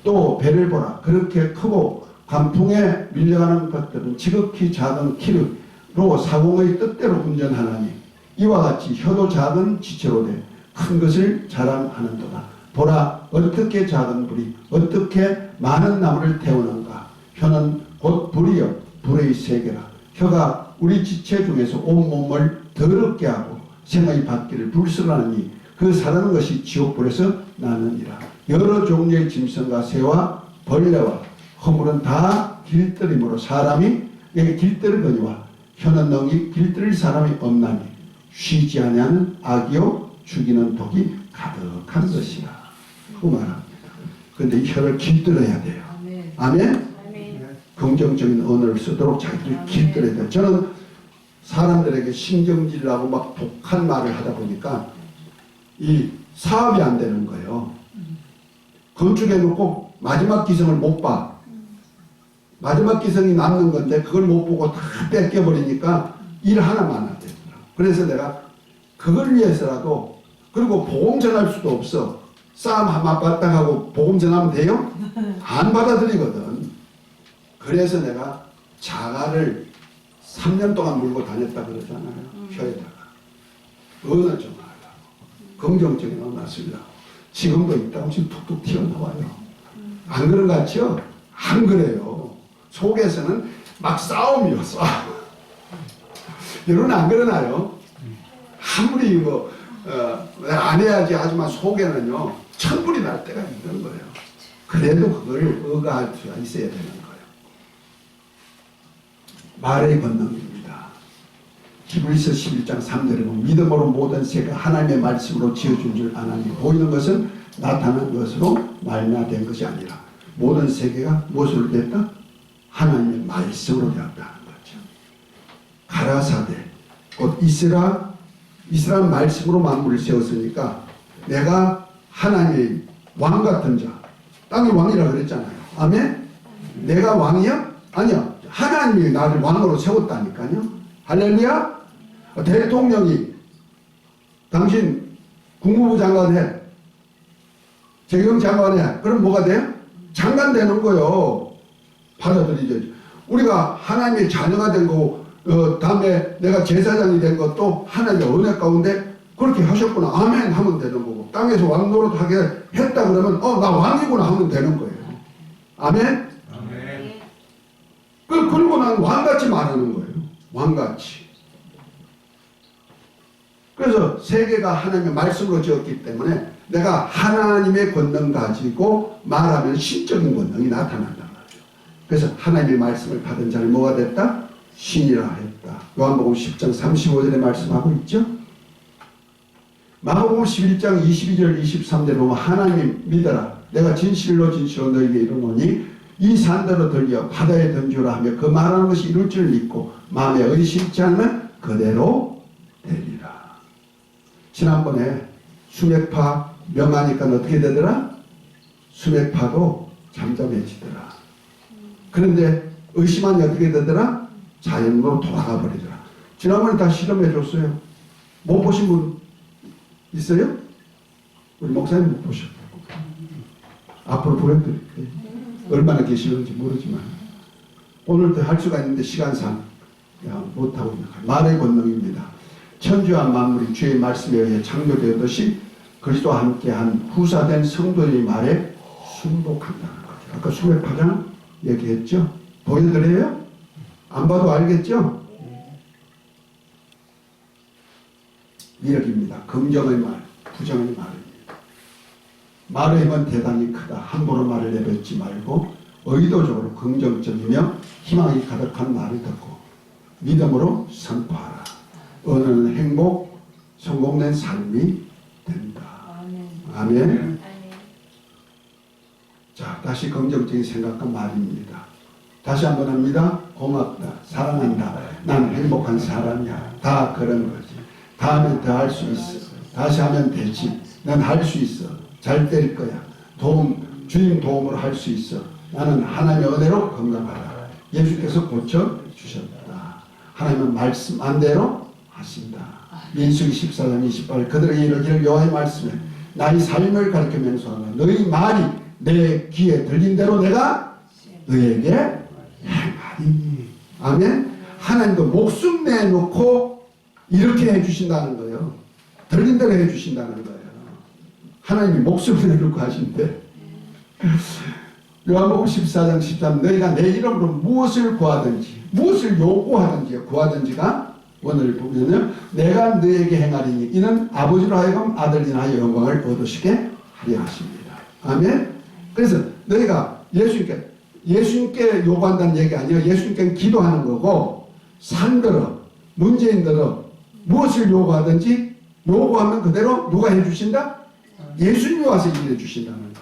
S1: 또 배를 보라. 그렇게 크고 관풍에 밀려가는 것들은 지극히 작은 키로 사공의 뜻대로 운전하나니 이와 같이 혀도 작은 지체로 돼 큰 것을 자랑하는도다. 보라, 어떻게 작은 불이 어떻게 많은 나무를 태우는가. 혀는 곧 불이여 불의 세계라. 혀가 우리 지체 중에서 온몸을 더럽게 하고 생의 받기를 불순하니 그 사는 것이 지옥불에서 나느니라. 여러 종류의 짐승과 새와 벌레와 허물은 다 길들임으로 사람이 여기 길들거니와 혀는 능히 길들일 사람이 없나니 쉬지 아니하는 악이요 죽이는 독이 가득한 것이라 그 말합니다. 그런데 이 혀를 길들여야 돼요. 아멘? 긍정적인 언어를 쓰도록 자기들이 길들여야 돼요. 저는 사람들에게 신경질나고 막 독한 말을 하다 보니까 이 사업이 안 되는 거예요. 건축해 놓고 마지막 기성을 못 봐. 마지막 기성이 남는 건데 그걸 못 보고 다 뺏겨버리니까 일 하나만 안 되더라고요. 그래서 내가 그걸 위해서라도 그리고 복음 전할 수도 없어. 싸움 한번 바닥하고 복음 전하면 돼요? 안 받아들이거든. 그래서 내가 자가를 3년 동안 물고 다녔다 그러잖아요. 혀에다가. 언어 좀 하려고. 긍정적인 언어 쓰려고. 지금도 있다고 지금 툭툭 튀어나와요. 안 그런 것 같죠? 안 그래요. 속에서는 막 싸움이요. 싸움. 여러분 안 그러나요? 아무리 뭐 내가 안 해야지 하지만 속에는요 천불이 날 때가 있는 거예요. 그래도 그걸 억가할 수가 있어야 되는 거예요. 말의 권능입니다. 히브리서 11장 3절에 보면 믿음으로 모든 새가 하나님의 말씀으로 지어준 줄 아나니 보이는 것은 나타난 것으로 말미암아 것이 아니라 모든 세계가 무엇으로 됐다? 하나님의 말씀으로 되었다는 거죠. 가라사대 곧 이스라엘 말씀으로 만물을 세웠으니까 내가 하나님의 왕 같은 자, 땅의 왕이라고 그랬잖아요. 아멘? 내가 왕이야? 아니야. 하나님이 나를 왕으로 세웠다니까요. 할렐루야? 대통령이 당신 국무부 장관 해. 재경 장관 해. 그럼 뭐가 돼요? 장관 되는 거요. 받아들이죠. 우리가 하나님의 자녀가 된 거고 다음에 내가 제사장이 된 것도 하나님의 은혜 가운데 그렇게 하셨구나. 아멘 하면 되는 거고 땅에서 왕노릇 하게 했다 그러면 나 왕이구나 하면 되는 거예요. 아멘? 아멘. 그리고 난 왕같이 말하는 거예요. 왕같이. 그래서 세계가 하나님의 말씀으로 지었기 때문에 내가 하나님의 권능 가지고 말하면 신적인 권능이 나타난단 말이에요. 그래서 하나님의 말씀을 받은 자를 뭐가 됐다? 신이라 했다. 요한복음 10장 35절에 말씀하고 있죠. 마가복음 11장 22절 23절에 보면 하나님 믿어라. 내가 진실로 너에게 이르노니 이 산더러 들려 바다에 던지라 하며 그 말하는 것이 이룰 줄 믿고 마음에 의심치 않으면 그대로 되리라. 지난번에 수맥파 명하니까 어떻게 되더라? 수맥파도 잠잠해지더라. 그런데 의심하니 어떻게 되더라? 자연으로 돌아가 버리더라. 지난번에 다 실험해 줬어요. 못 보신 분 있어요? 우리 목사님 못 보셨다고. 앞으로 보여드릴게요. 얼마나 계시는지 모르지만 오늘도 할 수가 있는데 시간상 못하고 있는 거예요. 말의 권능입니다. 천지와 만물이 주의 말씀에 의해 창조되었듯이 그리스도와 함께한 후사된 성도의 말에 순복한다는 거죠. 아까 수백 파장 얘기했죠? 보여드려요? 안 봐도 알겠죠? 이렇게입니다. 긍정의 말, 부정의 말입니다. 말의 힘은 대단히 크다. 함부로 말을 내뱉지 말고 의도적으로 긍정적이며 희망이 가득한 말을 듣고 믿음으로 선포하라. 은혜는 행복, 성공된 삶이 된다. 아멘. 자, 다시 긍정적인 생각과 말입니다. 다시 한번 합니다. 고맙다. 사랑한다. 난 행복한 사람이야. 다 그런 거지. 다음에 더 할 수 있어. 다시 하면 되지. 난 할 수 있어. 잘 될 거야. 주님 도움으로 할 수 있어. 나는 하나님의 은혜로 건강하다. 예수께서 고쳐주셨다. 하나님은 말씀한대로 하신다. 민수기 14장 28절 그들에게 이르기를 여호와의 말씀에 나의 삶을 가르쳐 맹세하라. 너희 말이 내 귀에 들린 대로 내가 너에게 행하리니. 아멘. 하나님도 목숨 내놓고 이렇게 해주신다는 거예요. 들린 대로 해주신다는 거예요. 하나님이 목숨을 내놓고 하신대. 요한복음 14장 13 너희가 내 이름으로 무엇을 구하든지 무엇을 요구하든지 구하든지가 오늘 보면은 내가 너에게 행하리니 이는 아버지로 하여금 아들이나 하여 영광을 얻으시게 하려 하십니다. 아멘. 그래서 너희가 예수님께 요구한다는 얘기 아니에요. 예수님께 기도하는 거고 상들어 문재인들어 무엇을 요구하든지 요구하면 그대로 누가 해주신다? 예수님이 와서 일해 주신다는 거예요.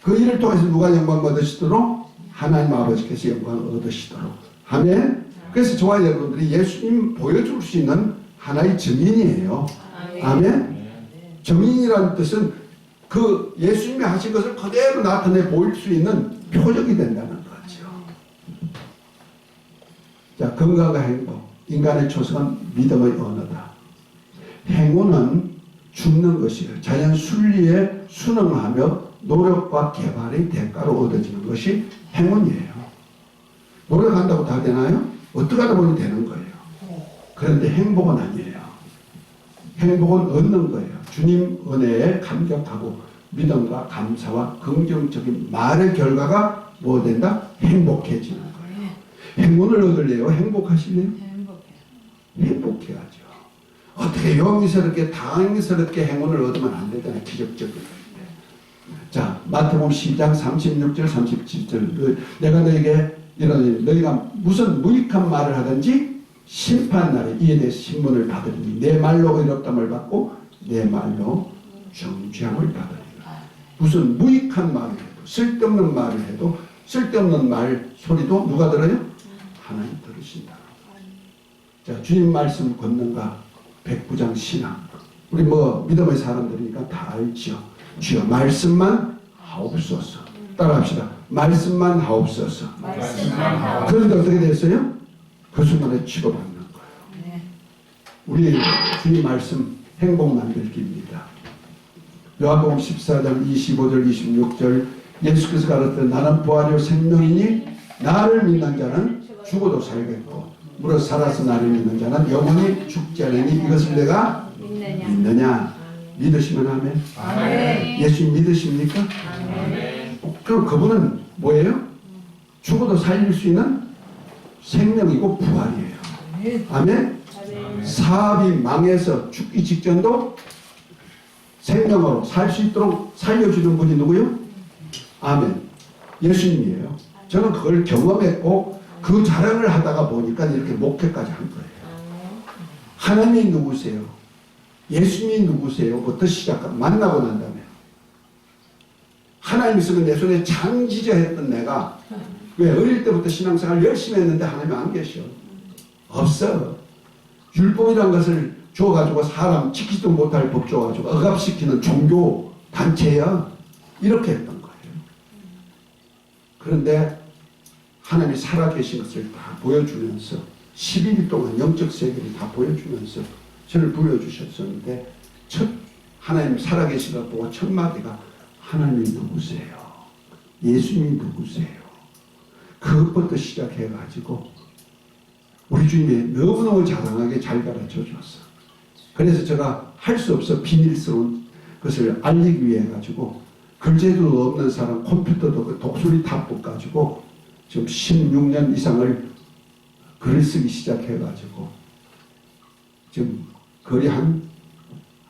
S1: 그 일을 통해서 누가 영광 얻으시도록 하나님 아버지께서 영광을 얻으시도록. 아멘. 그래서 저와 여러분들이 예수님 보여줄 수 있는 하나의 증인이에요. 아멘. 증인이라는 뜻은 그 예수님이 하신 것을 그대로 나타내 보일 수 있는 표적이 된다는 거죠. 자, 건강과 행복. 인간의 초석은 믿음의 언어다. 행운은 죽는 것이에요. 자연 순리에 순응하며 노력과 개발의 대가로 얻어지는 것이 행운이에요. 노력한다고 다 되나요? 어떻게 하다 보니 되는 거예요. 그런데 행복은 아니에요. 행복은 얻는 거예요. 주님 은혜에 감격하고 믿음과 감사와 긍정적인 말의 결과가 뭐 된다? 행복해지는 거예요. 행운을 얻으려고 행복하실래요? 행복해야죠. 어떻게 용기스럽게 당황스럽게 행운을 얻으면 안 되잖아요. 기적적으로. 자, 마태복음 10장 36절 37절 내가 너에게 이러니 너희가 무슨 무익한 말을 하든지 심판날에 이에 대해서 신문을 받으리니 내 말로 의롭다함을 받고 내 말로 정죄함을 받으리라. 무슨 무익한 말을 해도 쓸데없는 말을 해도 쓸데없는 말 소리도 누가 들어요? 하나님 들으신다. 자, 주님 말씀 권능과 백부장 신앙. 우리 믿음의 사람들이니까 다 알죠. 주여 말씀만 하옵소서. 따라합시다. 말씀만 하옵소서. 그런데 어떻게 됐어요? 그 순간에 치료받는 거예요. 우리 주님 말씀 행복 만들기입니다. 요한복음 14장 25절 26절 예수께서 가르치되 나는 부활이요 생명이니 나를 믿는 자는 죽어도 살겠고 무릇 살아서 나를 믿는 자는 영원히 죽지 않으니 이것을 내가 믿느냐? 믿으시면 아멘. 아멘. 예수님 믿으십니까? 아멘. 그럼 그분은 뭐예요? 죽어도 살릴 수 있는 생명이고 부활이에요. 아멘. 아멘. 사업이 망해서 죽기 직전도 생명으로 살 수 있도록 살려주는 분이 누구요? 아멘. 예수님이에요. 저는 그걸 경험했고 그 자랑을 하다가 보니까 이렇게 목회까지 한 거예요. 하나님이 누구세요? 예수님이 누구세요? 부터 시작하고 만나고 난 다음에 하나님 있으면 내 손에 장지자 했던 내가 왜 어릴 때부터 신앙생활 열심히 했는데 하나님 안 계셔? 없어. 율법이라는 것을 줘가지고 사람 지키지도 못할 법 줘가지고 억압시키는 종교 단체야. 이렇게 했던 거예요. 그런데 하나님이 살아계신 것을 다 보여주면서 11일 동안 영적 세계를 다 보여주면서 저를 부여주셨었는데 첫 하나님 살아계시다 보고 첫 마디가 하나님이 누구세요? 예수님이 누구세요? 그것부터 시작해가지고 우리 주님이 너무너무 자상하게 잘 가르쳐 줬어. 그래서 제가 할 수 없어 비밀스러운 것을 알리기 위해 가지고 글재주도 없는 사람 컴퓨터도 독수리 탑북 가지고 지금 16년 이상을 글을 쓰기 시작해가지고 지금 거의 한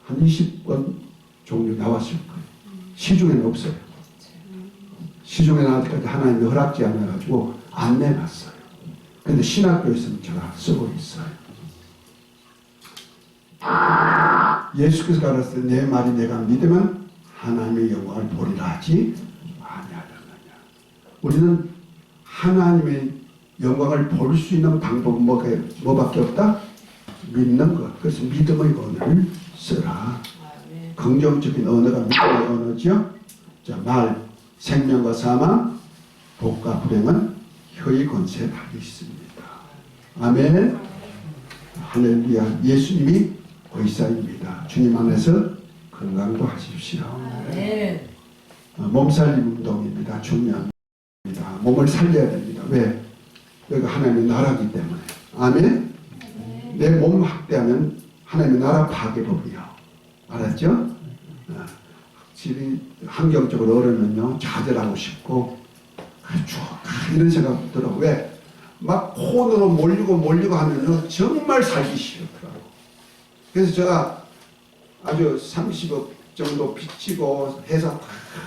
S1: 20권 종류 나왔을 거예요. 시중에는 없어요. 시중에는 아직까지 하나님의 허락지 않아가지고 안 내놨어요. 근데 신학교에서는 제가 쓰고 있어요. 예수께서 가르쳤을 때 내 말이 내가 믿으면 하나님의 영광을 보리라 하지 아니하려느냐. 우리는 하나님의 영광을 볼 수 있는 방법은 뭐밖에 없다? 믿는 것. 그래서 믿음의 언어를 쓰라. 긍정적인 언어가 믿음의 언어죠. 자, 말, 생명과 사망, 복과 불행은 혀의 권세에 달려 있습니다. 아멘. 할렐루야. 예수님이 의사입니다. 주님 안에서 건강도 하십시오. 몸살림 운동입니다. 중요합니다. 몸을 살려야 됩니다. 왜? 여기가 하나님의 나라이기 때문에. 아멘. 내 몸 학대하면 하나님의 나라 파괴법이요. 알았죠? 확실히 환경적으로 어려면요 좌절하고 싶고 이런 생각 들어. 왜? 막 콘으로 몰리고 하면요 정말 살기 싫더라고. 그래서 제가 아주 30억 정도 빚지고 회사 다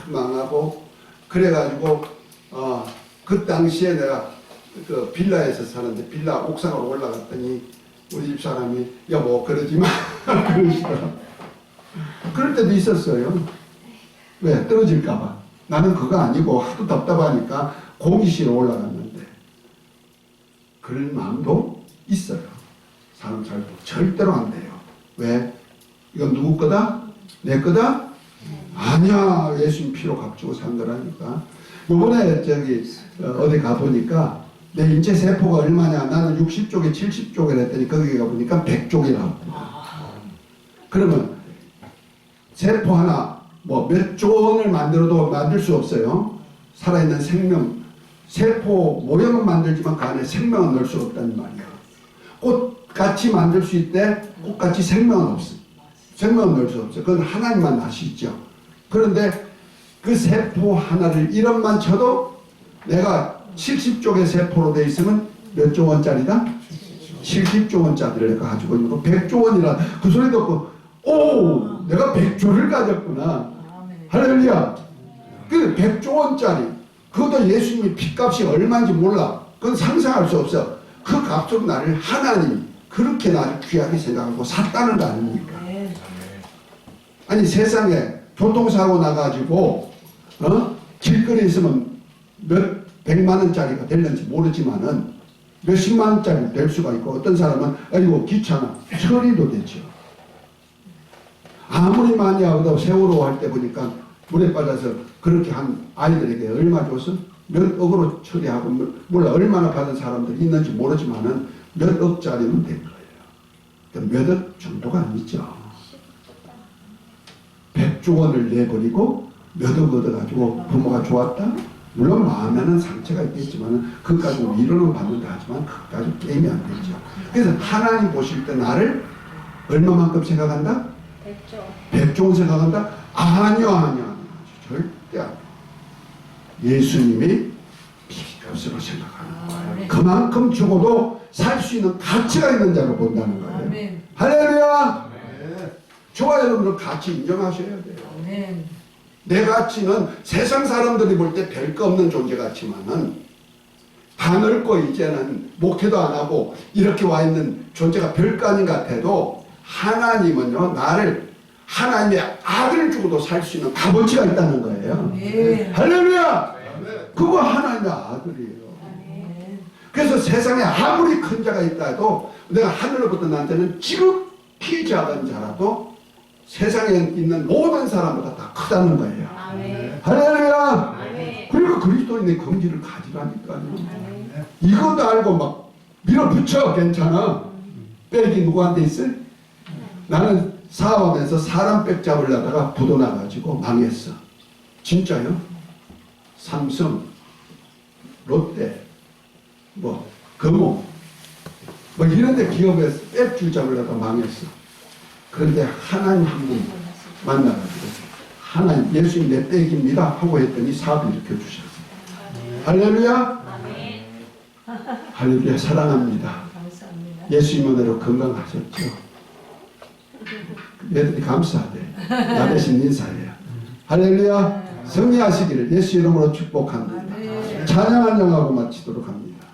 S1: 망하고 그래가지고 그 당시에 내가 그 빌라에서 사는데 빌라 옥상으로 올라갔더니 우리 집 사람이 여보 그러지 마 그러시더라. 그럴 때도 있었어요. 왜? 떨어질까봐. 나는 그거 아니고 하도 답답하니까 공기실에 올라갔는데 그럴 마음도 있어요. 사람 살고 절대로 안 돼요. 왜? 이건 누구 거다? 내 거다? 아니야. 예수님 피로 값주고 산 거라니까. 요번에 어디 가보니까 내 인체 세포가 얼마냐? 나는 60쪽에 70쪽에 했더니 거기 가보니까 100쪽이라고. 그러면 세포 하나 몇 조 원을 만들어도 만들 수 없어요. 살아있는 생명, 세포 모형은 만들지만 그 안에 생명은 넣을 수 없다는 말이야. 꽃같이 만들 수 있대. 꽃같이 생명은 없어. 생명은 넣을 수 없어. 그건 하나님만 아시죠. 그런데 그 세포 하나를 1원만 쳐도 내가 70쪽의 세포로 돼 있으면 몇 조 원짜리다? 70조 원짜리를 내가 가지고 있는 거 100조 원이라 그 소리 듣고 오! 내가 100조를 가졌구나. 할렐루야. 그 100조 원짜리 그것도 예수님이 핏값이 얼마인지 몰라. 그건 상상할 수 없어. 그 값으로 나를 하나님이 그렇게 나를 귀하게 생각하고 샀다는 거 아닙니까? 아니 세상에 교통사고 나가지고 길거리에 있으면 몇 백만 원짜리가 될는지 모르지만은 몇십만 원짜리 될 수가 있고 어떤 사람은 아이고 귀찮아 처리도 되죠. 아무리 많이 하고도 세월호 할 때 보니까 물에 빠져서 그렇게 한 아이들에게 얼마 줬어? 몇 억으로 처리하고 몰라 얼마나 받은 사람들이 있는지 모르지만은 몇 억짜리는 된 거예요. 몇 억 정도가 아니죠. 100조 원을 내버리고 몇 억 얻어가지고 부모가 좋았다? 물론 마음에는 상처가 있겠지만 그것까지 위로는 받는다 하지만 그것까지 게임이 안 되죠. 그래서 하나님 보실 때 나를 얼마만큼 생각한다? 100조 원 생각한다? 아니요. 절대 아니요. 예수님이 피값으로 생각하는 거예요. 그만큼 죽어도 살 수 있는 가치가 있는 자로 본다는 거예요. 할렐루야! 좋아요. 여러분들 가치 인정하셔야 돼요. 내 가치는 세상 사람들이 볼 때 별 거 없는 존재 같지만은 다 늙고 이제는 목회도 안 하고 이렇게 와 있는 존재가 별거 아닌 것 같아도 하나님은요 나를 하나님의 아들을 주고도 살 수 있는 값어치가 있다는 거예요. 할렐루야! 그거 하나님의 아들이에요. 그래서 세상에 아무리 큰 자가 있다 해도 내가 하늘로부터 나한테는 지극히 작은 자라도 세상에 있는 모든 사람보다 다 크다는 거예요. 할렐루야! 그리고 그리스도인의 긍지를 가지라니까요. 이것도 알고 막 밀어붙여. 괜찮아. 백이 누구한테 있어? 나는 사업하면서 사람 백 잡으려다가 부도 나가지고 망했어. 진짜요? 삼성, 롯데, 뭐 금호, 뭐 이런데 기업에서 빽줄 잡으려다 망했어. 그런데 하나님 한 분 만나가지고 하나님 예수님 내 빽입니다 하고 했더니 사업을 일으켜주셨어요. 할렐루야. 할렐루야. 사랑합니다. 예수님 은혜로 건강하셨죠. 애들이 감사하대. 나 대신 인사해요. 할렐루야. 승리하시기를 예수 이름으로 축복합니다. 찬양 한영하고 마치도록 합니다.